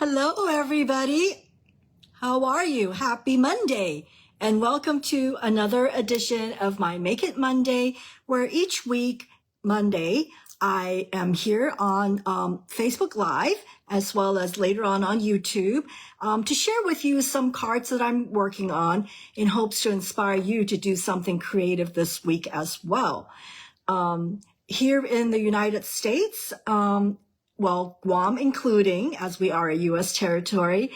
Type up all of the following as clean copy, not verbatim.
Hello, everybody. How are you? Happy Monday, and welcome to another edition of my Make It Monday, where each week, Monday, I am here on Facebook Live, as well as later on YouTube, to share with you some cards that I'm working on in hopes to inspire you to do something creative this week as well. Here in the United States, Guam including, as we are a U.S. territory,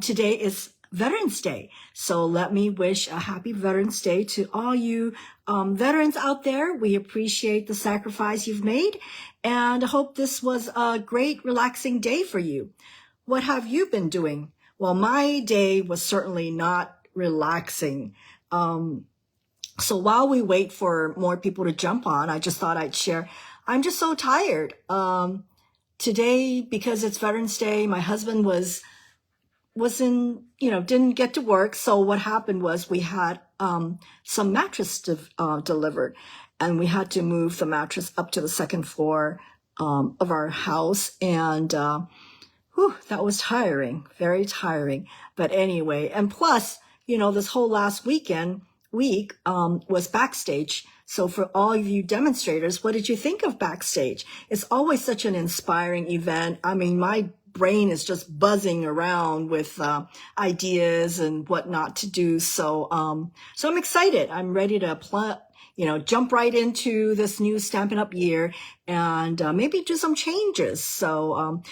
today is Veterans Day. So let me wish a happy Veterans Day to all you veterans out there. We appreciate the sacrifice you've made, and I hope this was a great, relaxing day for you. What have you been doing? Well, my day was certainly not relaxing. So while we wait for more people to jump on, I just thought I'd share. I'm just so tired. Today, because it's Veterans Day, my husband didn't get to work. So what happened was we had some mattress delivered, and we had to move the mattress up to the second floor of our house. And that was tiring, very tiring. But anyway, and plus, this whole last week was backstage. So for all of you demonstrators, what did you think of backstage? It's always such an inspiring event. I mean, my brain is just buzzing around with ideas and what not to do. So I'm excited. I'm ready to jump right into this new Stampin' Up year and maybe do some changes. So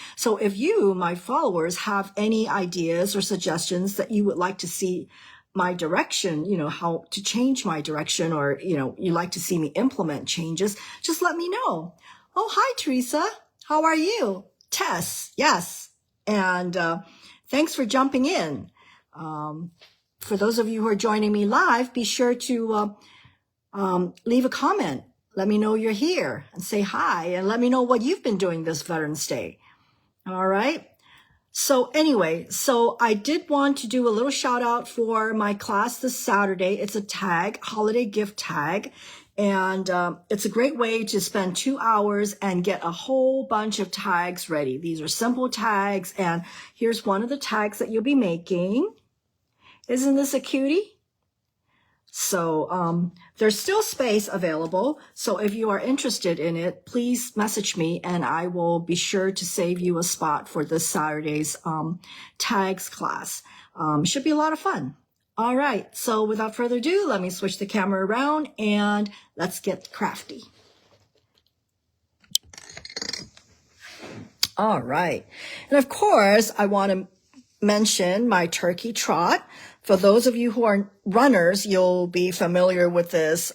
if you, my followers, have any ideas or suggestions that you would like to see my direction, how to change my direction, or, you like to see me implement changes, just let me know. Oh, hi, Teresa. How are you? Tess, yes. And thanks for jumping in. For those of you who are joining me live, be sure to leave a comment. Let me know you're here and say hi, and let me know what you've been doing this Veterans Day. All right. So anyway, I did want to do a little shout out for my class this Saturday. It's a tag, holiday gift tag. And it's a great way to spend 2 hours and get a whole bunch of tags ready. These are simple tags. And here's one of the tags that you'll be making. Isn't this a cutie? So there's still space available. So if you are interested in it, please message me and I will be sure to save you a spot for this Saturday's tags class. Should be a lot of fun. All right. So without further ado, let me switch the camera around and let's get crafty. All right. And of course, I want to mention my Turkey Trot. For those of you who are runners, you'll be familiar with this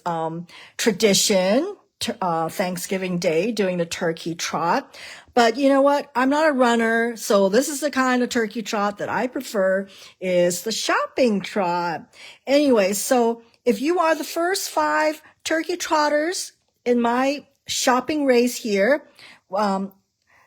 tradition, Thanksgiving Day, doing the Turkey Trot. But you know what? I'm not a runner, so this is the kind of Turkey Trot that I prefer, is the shopping trot. Anyway, so if you are the first 5 Turkey Trotters in my shopping race here,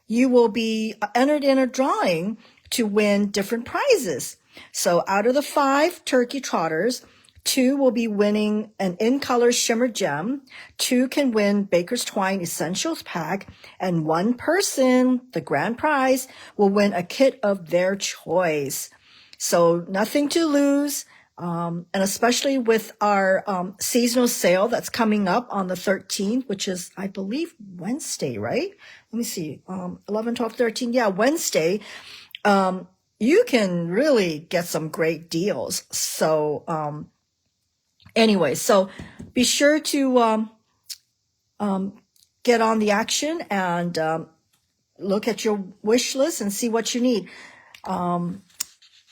you will be entered in a drawing to win different prizes. So out of the 5 Turkey Trotters, 2 will be winning an in-color shimmer gem, 2 can win Baker's Twine Essentials Pack, and 1 person, the grand prize, will win a kit of their choice. So nothing to lose, and especially with our seasonal sale that's coming up on the 13th, which is, I believe, Wednesday, right? Let me see, 11, 12, 13, yeah, Wednesday. You can really get some great deals. So, anyway, so be sure to, get on the action and, look at your wish list and see what you need.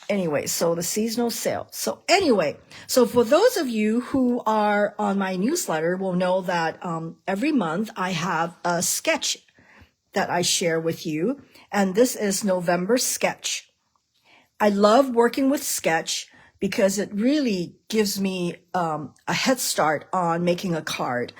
Anyway, so the seasonal sale. So anyway, so for those of you who are on my newsletter will know that, every month I have a sketch that I share with you. And this is November sketch. I love working with sketch because it really gives me a head start on making a card.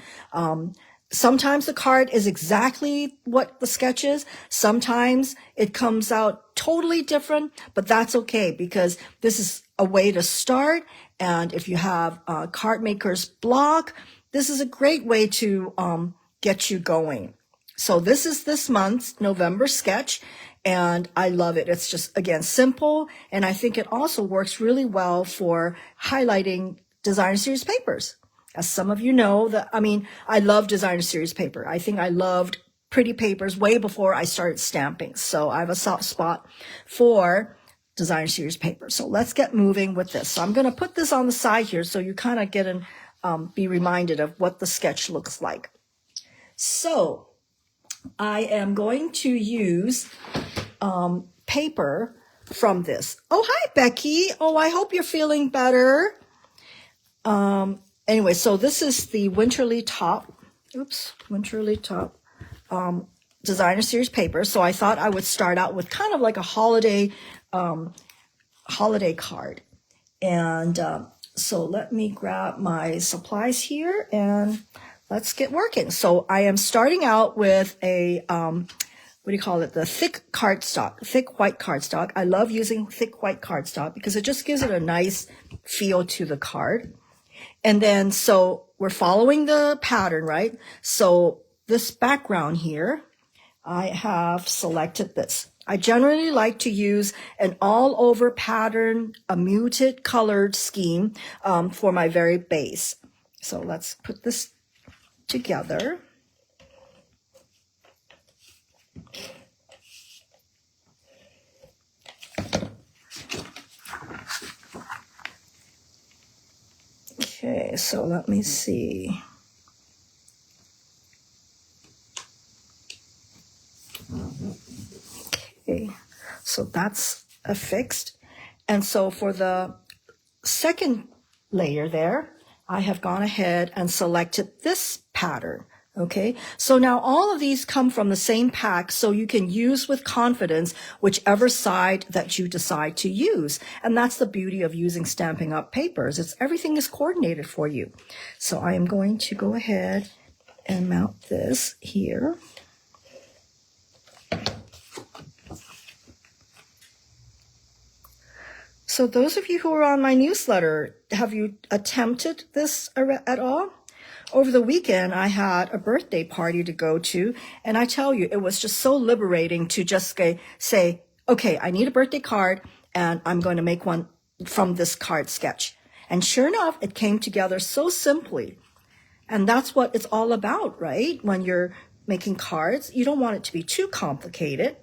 Sometimes the card is exactly what the sketch is. Sometimes it comes out totally different, but that's okay because this is a way to start. And if you have a card maker's block, this is a great way to get you going. So this is this month's November sketch. And I love it. It's just, again, simple. And I think it also works really well for highlighting designer series papers. As some of you know, I love designer series paper. I think I loved pretty papers way before I started stamping. So I have a soft spot for designer series paper. So let's get moving with this. So I'm going to put this on the side here so you kind of get and be reminded of what the sketch looks like. So I am going to use paper from this. Oh, hi, Becky. Oh, I hope you're feeling better. Anyway, so this is the Winterly Top. Winterly Top designer series paper. So I thought I would start out with kind of like a holiday card. And so let me grab my supplies here and let's get working. So I am starting out with a what do you call it? The thick white cardstock. I love using thick white cardstock because it just gives it a nice feel to the card. And then, so we're following the pattern, right? So this background here, I have selected this. I generally like to use an all over pattern, a muted colored scheme for my very base. So let's put this together. Okay, so let me see. Okay, so that's affixed. And so for the second layer there, I have gone ahead and selected this pattern. Okay, so now all of these come from the same pack, so you can use with confidence whichever side that you decide to use. And that's the beauty of using Stampin' Up! Papers. Everything is coordinated for you. So I am going to go ahead and mount this here. So those of you who are on my newsletter, have you attempted this at all? Over the weekend, I had a birthday party to go to, and I tell you, it was just so liberating to just say, okay, I need a birthday card, and I'm going to make one from this card sketch. And sure enough, it came together so simply. And that's what it's all about, right? When you're making cards, you don't want it to be too complicated.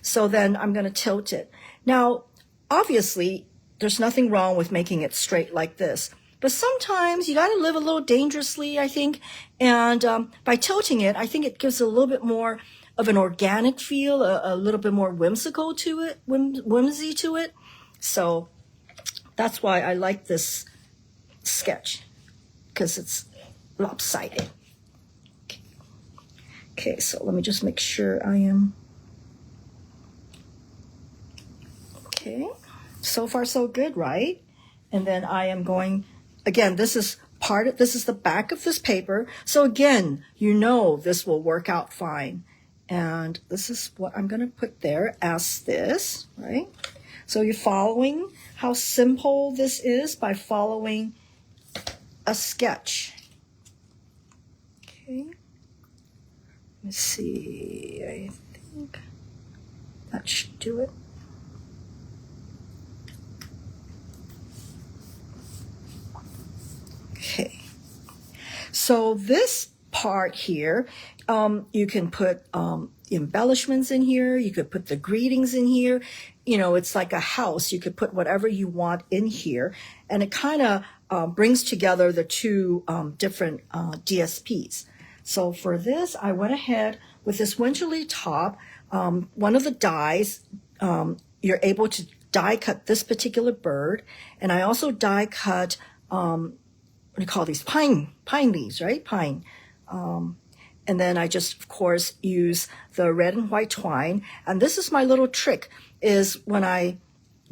So then I'm going to tilt it. Now, obviously, there's nothing wrong with making it straight like this. But sometimes you got to live a little dangerously, I think. And by tilting it, I think it gives a little bit more of an organic feel, a little bit more whimsical to it, whimsy to it. So that's why I like this sketch, because it's lopsided. Okay, so let me just make sure I am. Okay, so far so good, right? And then I am going. Again, this is the back of this paper. So again, you know this will work out fine. And this is what I'm going to put there as this, right? So you're following how simple this is by following a sketch. Okay. Let's see. I think that should do it. Okay, so this part here, you can put embellishments in here. You could put the greetings in here. You know, it's like a house. You could put whatever you want in here. And it kind of brings together the two different DSPs. So for this, I went ahead with this Winterly Top. One of the dies, you're able to die cut this particular bird. And I also die cut what do you call these? Pine leaves, right? Pine. And then I just, of course, use the red and white twine. And this is my little trick, is when I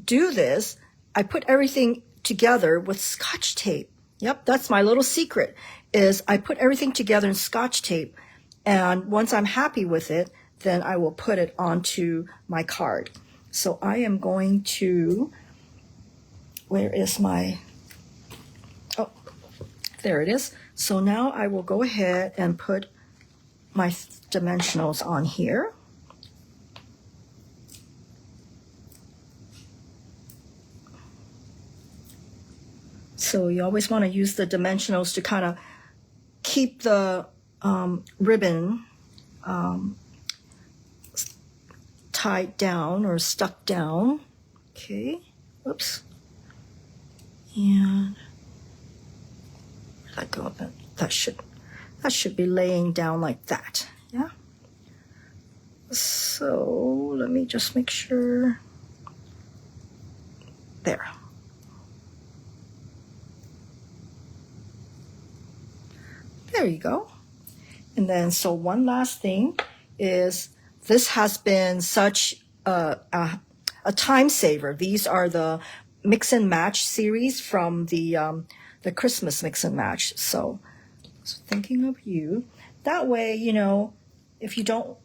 do this, I put everything together with Scotch tape. Yep, that's my little secret, is I put everything together in Scotch tape. And once I'm happy with it, then I will put it onto my card. So I am going to, where is my... There it is. So now I will go ahead and put my dimensionals on here. So you always want to use the dimensionals to kind of keep the ribbon tied down or stuck down. Okay, whoops. And where'd that go? That should be laying down like that. Yeah. So let me just make sure. There. There you go. And then, so one last thing is, this has been such a time saver. These are the mix and match series from the Christmas mix and match. So thinking of you. That way, you know, if you don't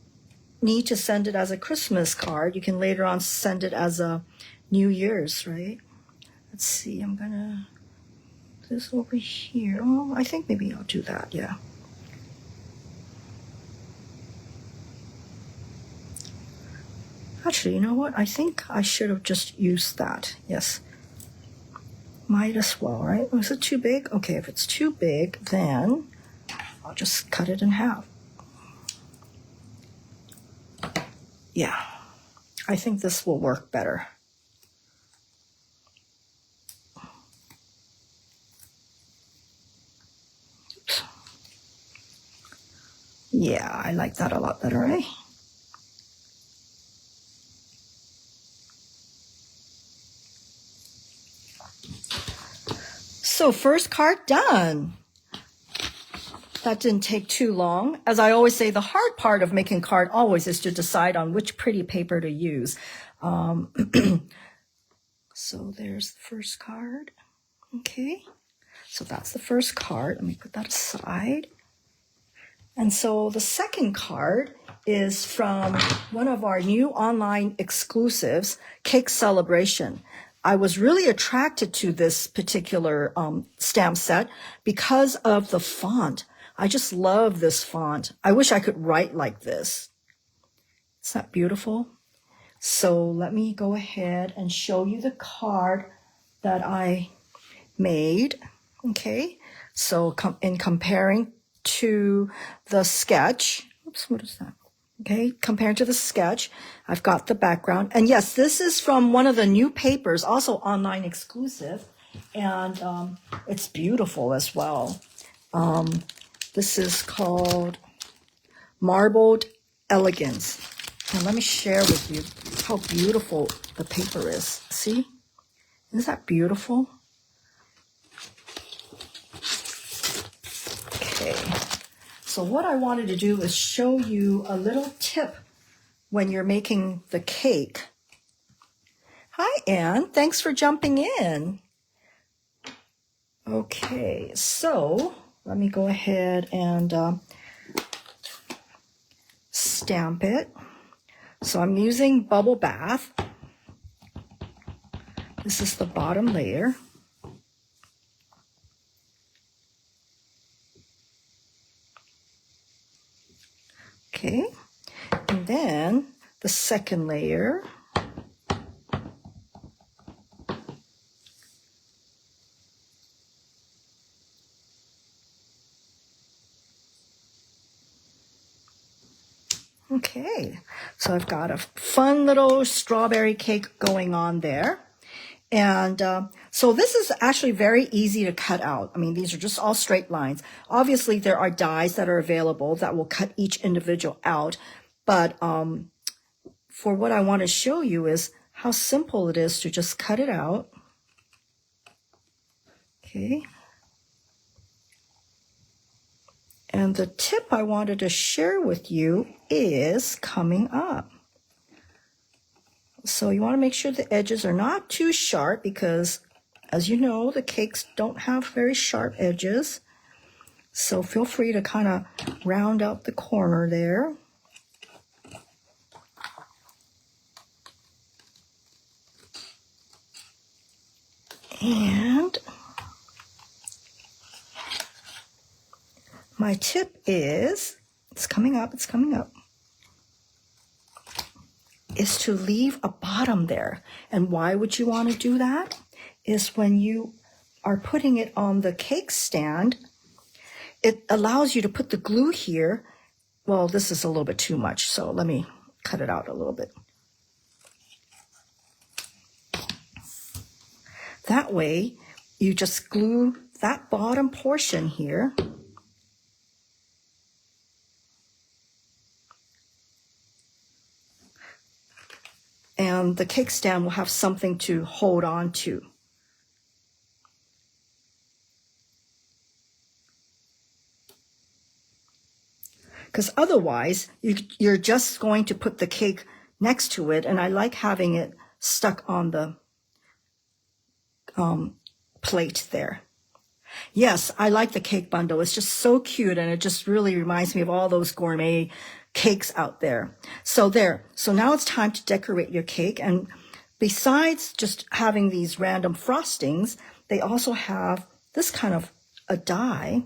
need to send it as a Christmas card, you can later on send it as a New Year's, right? Let's see, I'm gonna this over here. Oh, I think maybe I'll do that, yeah. Actually, you know what? I think I should have just used that. Yes. Might as well, right? Was it too big? Okay, if it's too big, then I'll just cut it in half. Yeah, I think this will work better. Oops. Yeah, I like that a lot better, eh? So first card done. That didn't take too long. As I always say, the hard part of making card always is to decide on which pretty paper to use. So there's the first card. Okay, so that's the first card. Let me put that aside. And so the second card is from one of our new online exclusives, Cake Celebration. I was really attracted to this particular stamp set because of the font. I just love this font. I wish I could write like this. Isn't that beautiful? So let me go ahead and show you the card that I made. Okay, so in comparing to the sketch, oops, what is that? Okay, compared to the sketch, I've got the background. And yes, this is from one of the new papers, also online exclusive. And it's beautiful as well. This is called Marbled Elegance. And let me share with you how beautiful the paper is. See? Isn't that beautiful? Okay. So what I wanted to do is show you a little tip when you're making the cake. Hi, Anne. Thanks for jumping in. Okay, so let me go ahead and stamp it. So I'm using Bubble Bath. This is the bottom layer. Okay, and then the second layer. Okay, so I've got a fun little strawberry cake going on there. And so this is actually very easy to cut out. I mean, these are just all straight lines. Obviously, there are dies that are available that will cut each individual out. But for what I want to show you is how simple it is to just cut it out. Okay. And the tip I wanted to share with you is coming up. So you want to make sure the edges are not too sharp because, as you know, the cakes don't have very sharp edges. So feel free to kind of round out the corner there. And my tip is, it's coming up, is to leave a bottom there. And why would you want to do that? Is when you are putting it on the cake stand, it allows you to put the glue here. Well, this is a little bit too much, so let me cut it out a little bit. That way, you just glue that bottom portion here. And the cake stand will have something to hold on to. Because otherwise, you're just going to put the cake next to it, and I like having it stuck on the plate there. Yes, I like the cake bundle. It's just so cute, and it just really reminds me of all those gourmet cakes out there. So there. So now it's time to decorate your cake, and besides just having these random frostings, they also have this kind of a die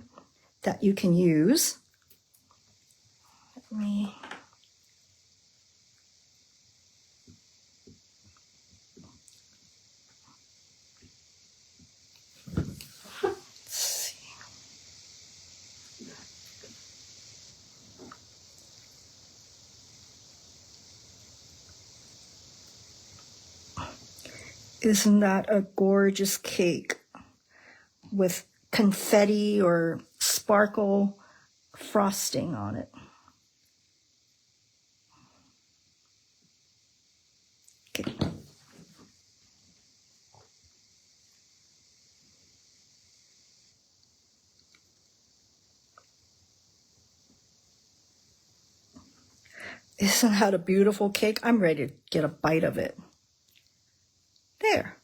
that you can use. Let me see. Isn't that a gorgeous cake with confetti or sparkle frosting on it? Okay. Isn't that a beautiful cake? I'm ready to get a bite of it. There.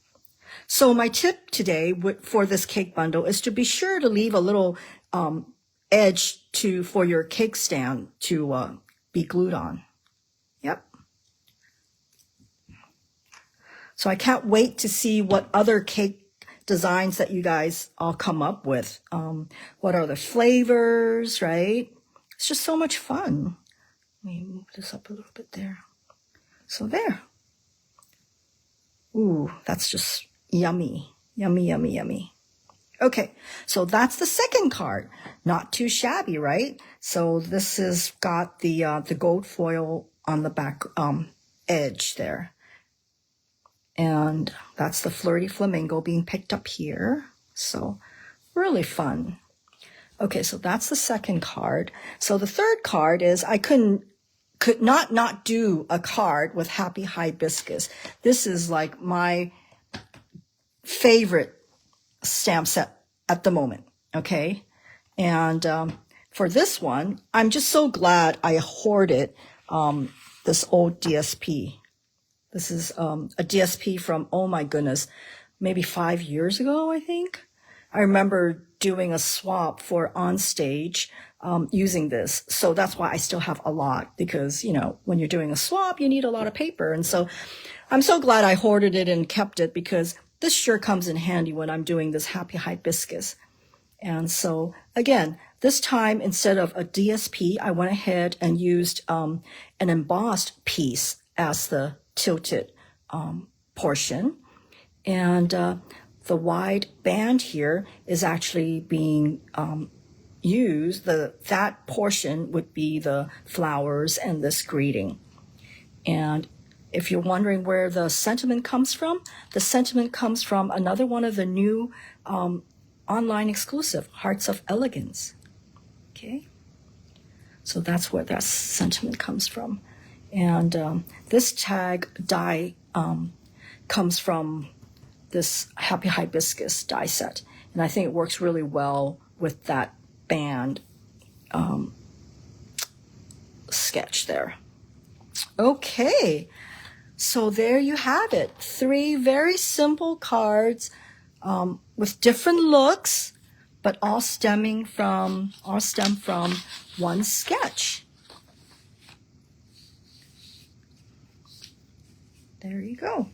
So my tip today for this cake bundle is to be sure to leave a little edge for your cake stand to be glued on. Yep. So I can't wait to see what other cake designs that you guys all come up with. What are the flavors, right? It's just so much fun. Let me move this up a little bit there. So there. Ooh, that's just yummy. Yummy, yummy, yummy. Okay, so that's the second card. Not too shabby, right? So this has got the gold foil on the back edge there. And that's the flirty flamingo being picked up here. So really fun. Okay, so that's the second card. So the third card is I could not do a card with Happy Hibiscus. This is like my favorite stamp set at the moment, okay? And for this one, I'm just so glad I hoarded this old DSP. This is a DSP from, oh my goodness, maybe 5 years ago, I think. I remember doing a swap for on stage using this. So that's why I still have a lot, because, you know, when you're doing a swap, you need a lot of paper. And so I'm so glad I hoarded it and kept it, because this sure comes in handy when I'm doing this Happy Hibiscus. And so again, this time, instead of a DSP, I went ahead and used an embossed piece as the tilted portion. And the wide band here is actually being used. That portion would be the flowers and this greeting. And if you're wondering where the sentiment comes from, the sentiment comes from another one of the new online exclusive, Hearts of Elegance. Okay, so that's where that sentiment comes from. And this tag die comes from this Happy Hibiscus die set. And I think it works really well with that band sketch there. Okay, so there you have it. 3 very simple cards with different looks, but all stem from one sketch. There you go.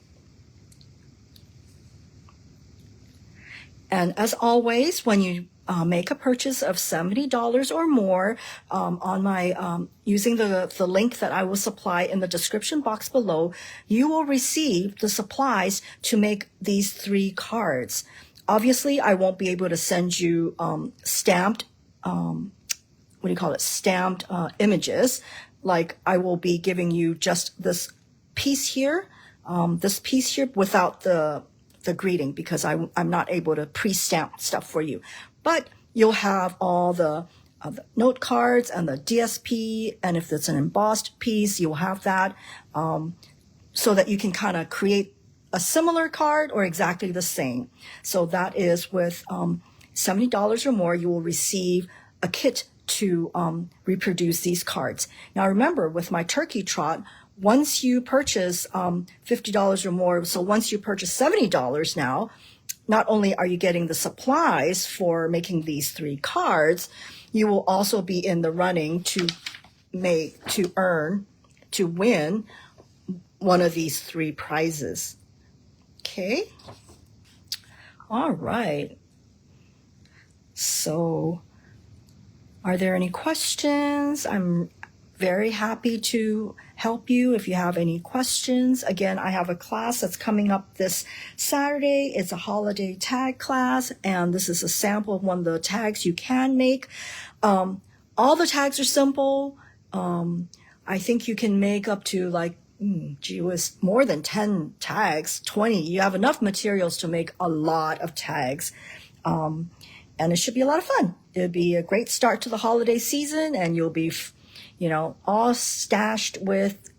And as always, when you make a purchase of $70 or more on my using the link that I will supply in the description box below, you will receive the supplies to make these 3 cards. Obviously, I won't be able to send you stamped, stamped images. Like I will be giving you just this piece here without the greeting, because I'm not able to pre-stamp stuff for you. But you'll have all the note cards and the DSP, and if it's an embossed piece, you'll have that, so that you can kind of create a similar card or exactly the same. So that is with $70 or more, you will receive a kit to reproduce these cards. Now remember, with my Turkey Trot, once you purchase $50 or more, so once you purchase $70 now, not only are you getting the supplies for making these 3 cards, you will also be in the running to win one of these 3 prizes. Okay. All right. So are there any questions? I'm very happy to help you if you have any questions. Again, I have a class that's coming up this Saturday. It's a holiday tag class, and this is a sample of one of the tags you can make. All the tags are simple. I think you can make up to more than 10 tags, 20. You have enough materials to make a lot of tags. And it should be a lot of fun. It'll be a great start to the holiday season, and you'll be, all stashed with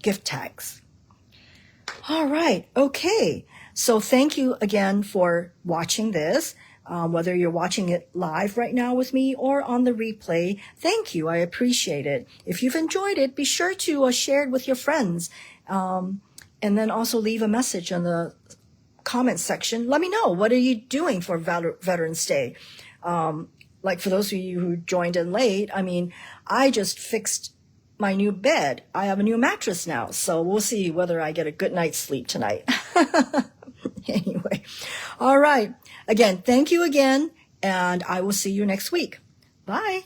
gift tags. All right. Okay. So thank you again for watching this. Whether you're watching it live right now with me or on the replay, thank you. I appreciate it. If you've enjoyed it, be sure to share it with your friends. And then also leave a message in the comments section. Let me know, what are you doing for Veterans Day? Like for those of you who joined in late, I just fixed my new bed. I have a new mattress now, so we'll see whether I get a good night's sleep tonight. Anyway, all right. Again, thank you again, and I will see you next week. Bye.